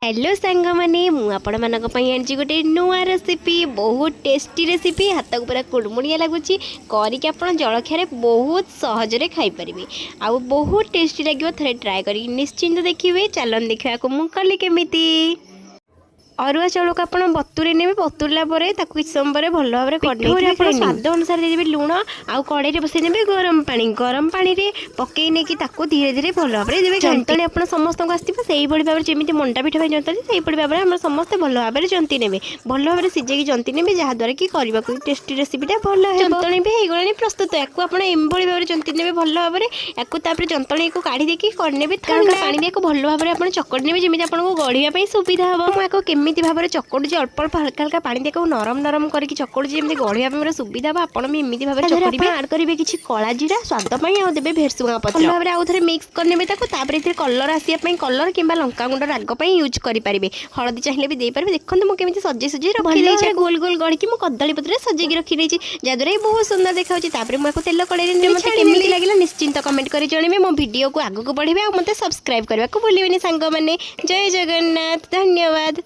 Hello सांग मैंने मुझे गोटे नुआ रेसिपी बहुत टेस्टी रेसिपी हाथ को पूरा कुड़मुड़िया लगुच करके आप जलखिया बहुत सहजरे खाईपारे आउ बहुत टेस्टी लगे थे ट्राए कर निश्चिंत देखिए चलन देखा मुझे कली केमी अरुआ चाउल को आप बतुरे ने बतुरला किसी समय भल भाव स्वाद अनुसार देदेवे लुण आउ कड़े बसईदे गरम पानी रे पकई नहीं धीरे धीरे भल भाव देवे जंतणी आप समस्त को आसो से भाव जमी मंडा पिठा भाई जंतणी से भाव में समस्ते भल भाव में जंती ने भल भाव सिझे जंती ने जहाद्वारा कि करने को टेस्टी रेसिपीटा भल जंतणी भी हो गला प्रस्तुत या भाव में जंती ने भल भाव में या जंतणी को काढ़ी देखिए करने पानी भल भाव में आप चकड़ी ने जमी आपको गढ़ा सुविधा हम मुझे केमी भाव में चकड़ुची अल्प अल्प हल्का हल्का पानी देखो नरम नरम करके चकड़ुची जमी गढ़ा मेरे सुविधा हम आपड़ भी एमती भाव में आड करेंगे किसी कला जीरा स्वाद देवे भेरसुंगा पत्र भाव में आउ थे मिक्स करने कलर आसापी कलर कि लंका गुंड राग यूज करेंगे हलदी चाहिए भी देपारे देखते मुझे केमी सजे सजे रखी गोल गोल गढ़ी कदली पत्र सजेक रखी जहाद्वारा बहुत सुंदर देखा मुझे तेल कड़े केमी लगे निश्चिंत कमेंट कर जनइबे मो वीडियो को आगक बढ़े और मत सब्सक्राइब करने को भूलें सांग मैंने जय जगन्नाथ धन्यवाद।